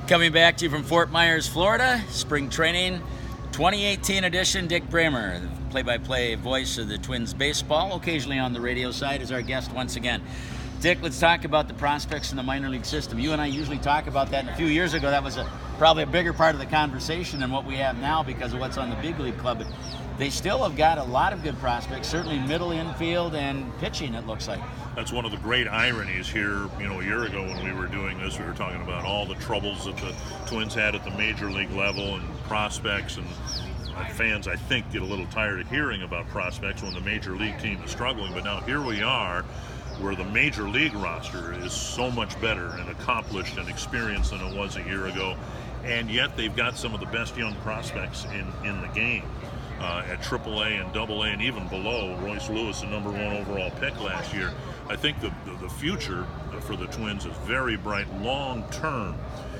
Coming back to you from Fort Myers, Florida, spring training 2018 edition. Dick Bremer, the play-by-play voice of the Twins baseball, occasionally on the radio side, is our guest once again. Dick, let's talk about the prospects in the minor league system. You and I usually talk about that, and a few years ago that was probably a bigger part of the conversation than what we have now because of what's on the big league club. But they still have got a lot of good prospects, certainly middle infield and pitching, it looks like. That's one of the great ironies here. A year ago when we were doing this, we were talking about all the troubles that the Twins had at the major league level and prospects, and fans, I think, get a little tired of hearing about prospects when the major league team is struggling. But now here we are, where the major league roster is so much better and accomplished and experienced than it was a year ago, and yet they've got some of the best young prospects in the game. At AAA and AA and even below. Royce Lewis, the number 1 overall pick last year. I think the future for the Twins is very bright long term.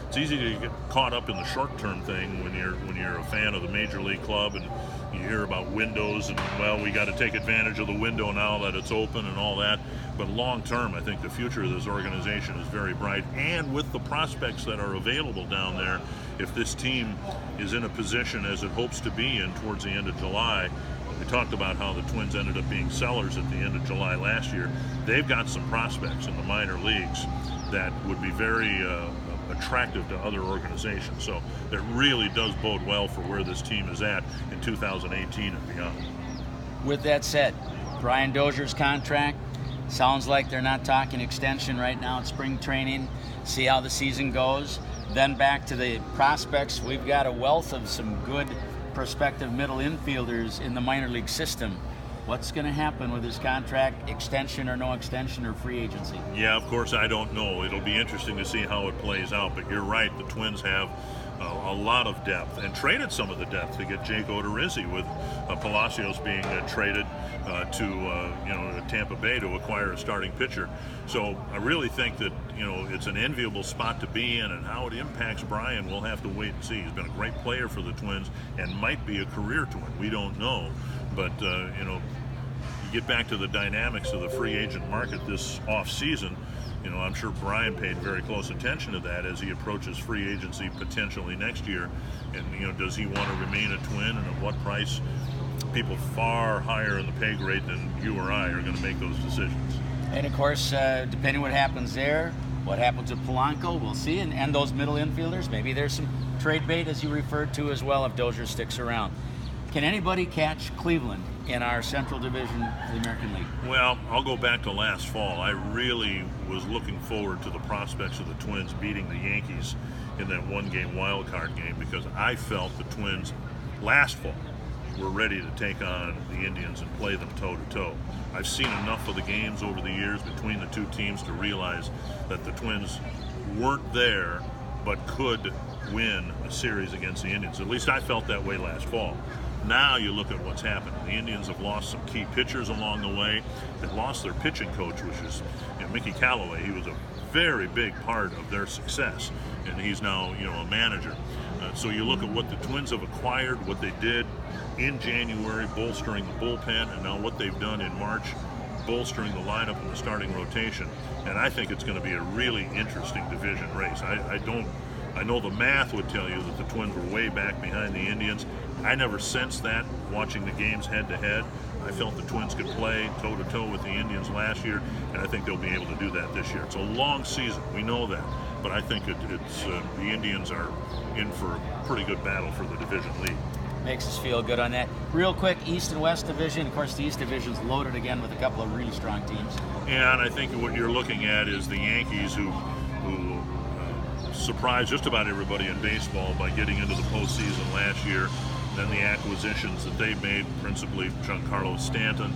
It's easy to get caught up in the short term thing when you're a fan of the major league club and you hear about windows and, well, we got to take advantage of the window now that it's open and all that. But long term, I think the future of this organization is very bright, and with the prospects that are available down there, if this team is in a position as it hopes to be in towards the end of July. We talked about how the Twins ended up being sellers at the end of July last year. They've got some prospects in the minor leagues that would be very attractive to other organizations. So it really does bode well for where this team is at in 2018 and beyond. With that said, Brian Dozier's contract, sounds like they're not talking extension right now at spring training. See how the season goes. Then back to the prospects. We've got a wealth of some good prospective middle infielders in the minor league system. What's going to happen with his contract, extension or no extension or free agency? Yeah, of course, I don't know. It'll be interesting to see how it plays out. But you're right, the Twins have a lot of depth and traded some of the depth to get Jake Odorizzi, with Palacios being traded to Tampa Bay to acquire a starting pitcher. So I really think that it's an enviable spot to be in, and how it impacts Brian, we'll have to wait and see. He's been a great player for the Twins and might be a career Twin. We don't know, but you get back to the dynamics of the free agent market this off season. I'm sure Brian paid very close attention to that as he approaches free agency potentially next year. And, does he want to remain a Twin, and at what price? People far higher in the pay grade than you or I are going to make those decisions. And, of course, depending what happens there, what happens with Polanco, we'll see. And those middle infielders, maybe there's some trade bait, as you referred to, as well, if Dozier sticks around. Can anybody catch Cleveland in our Central Division of the American League? Well, I'll go back to last fall. I really was looking forward to the prospects of the Twins beating the Yankees in that one-game wild card game, because I felt the Twins last fall were ready to take on the Indians and play them toe-to-toe. I've seen enough of the games over the years between the two teams to realize that the Twins weren't there but could win a series against the Indians. At least I felt that way last fall. Now you look at what's happened. The Indians have lost some key pitchers along the way. They've lost their pitching coach, which is Mickey Callaway. He was a very big part of their success, and he's now a manager. So you look at what the Twins have acquired, what they did in January, bolstering the bullpen, and now what they've done in March, bolstering the lineup and the starting rotation. And I think it's going to be a really interesting division race. I know the math would tell you that the Twins were way back behind the Indians. I never sensed that watching the games head-to-head. I felt the Twins could play toe-to-toe with the Indians last year, and I think they'll be able to do that this year. It's a long season, we know that, but I think the Indians are in for a pretty good battle for the division lead. Makes us feel good on that. Real quick, East and West Division. Of course, the East Division's loaded again with a couple of really strong teams. Yeah, and I think what you're looking at is the Yankees, who surprised just about everybody in baseball by getting into the postseason last year. Then the acquisitions that they made, principally Giancarlo Stanton.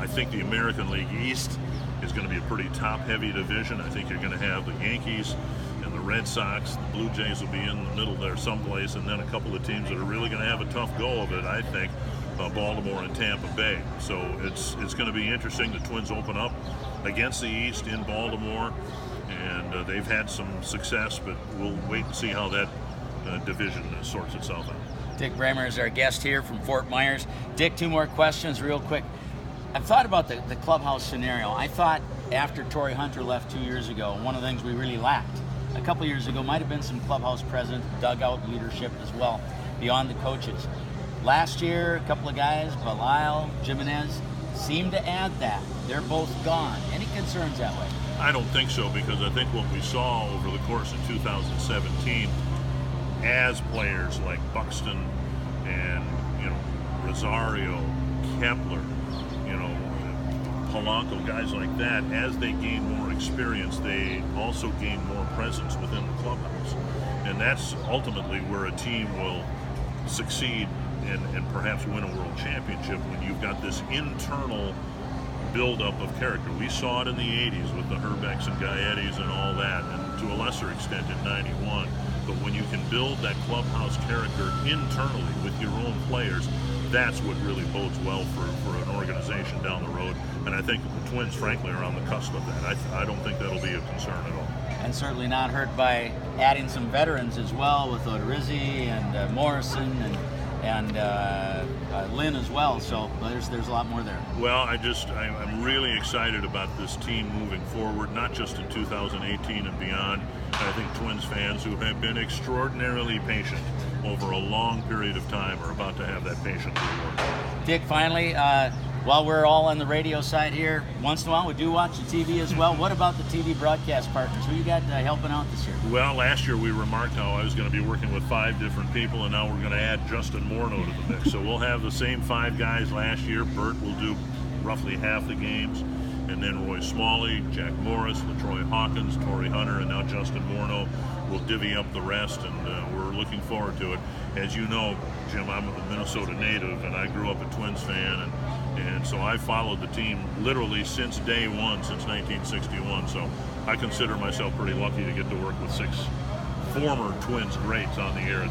I think the American League East is going to be a pretty top-heavy division. I think you're going to have the Yankees and the Red Sox. The Blue Jays will be in the middle there someplace, and then a couple of teams that are really going to have a tough go of it, I think, Baltimore and Tampa Bay. So it's going to be interesting. The Twins open up against the East in Baltimore, and they've had some success, but we'll wait and see how that division sorts itself out. Dick Bremer is our guest here from Fort Myers. Dick, 2 more questions real quick. I've thought about the clubhouse scenario. I thought after Torrey Hunter left 2 years ago, one of the things we really lacked a couple years ago, might have been some clubhouse presence, dugout leadership as well, beyond the coaches. Last year, a couple of guys, Belial, Jimenez, seemed to add that. They're both gone. Any concerns that way? I don't think so, because I think what we saw over the course of 2017, as players like Buxton and Rosario, Kepler, Polanco, guys like that, as they gain more experience, they also gain more presence within the clubhouse. And that's ultimately where a team will succeed and perhaps win a world championship, when you've got this internal buildup of character. We saw it in the 80s with the Herbecks and Gaettis and all that, and to a lesser extent in 91. But when you can build that clubhouse character internally with your own players, that's what really bodes well for an organization down the road. And I think the Twins, frankly, are on the cusp of that. I don't think that'll be a concern at all. And certainly not hurt by adding some veterans as well, with Odorizzi and Morrison and Lynn as well. So there's a lot more there. Well, I'm really excited about this team moving forward, not just in 2018 and beyond. I think Twins fans who have been extraordinarily patient over a long period of time are about to have that patience reward. Dick, finally, while we're all on the radio side here, once in a while we do watch the TV as well. What about the TV broadcast partners? Who you got helping out this year? Well, last year we remarked how I was going to be working with 5 different people, and now we're going to add Justin Morneau to the mix. So we'll have the same 5 guys last year. Bert will do roughly half the games, and then Roy Smalley, Jack Morris, LaTroy Hawkins, Torrey Hunter, and now Justin Morneau will divvy up the rest, and we're looking forward to it. As you know, Jim, I'm a Minnesota native, and I grew up a Twins fan, and so I followed the team literally since day one, since 1961. So I consider myself pretty lucky to get to work with 6 former Twins greats on the air in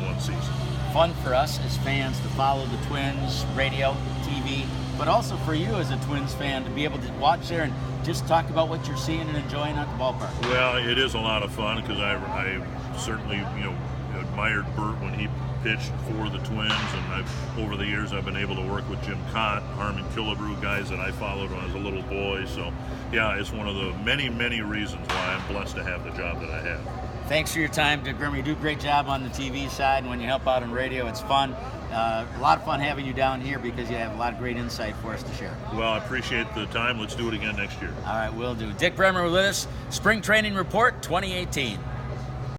one season. Fun for us as fans to follow the Twins, radio, TV, but also for you as a Twins fan to be able to watch there and just talk about what you're seeing and enjoying at the ballpark. Well, it is a lot of fun, because I certainly admired Bert when he pitched for the Twins, and over the years I've been able to work with Jim Cott, Harmon Killebrew, guys that I followed when I was a little boy. So yeah, it's one of the many, many reasons why I'm blessed to have the job that I have. Thanks for your time, Dick Bremer. You do a great job on the TV side, and when you help out on radio, it's fun. A lot of fun having you down here, because you have a lot of great insight for us to share. Well, I appreciate the time. Let's do it again next year. All right, will do. Dick Bremer with us, Spring Training Report 2018.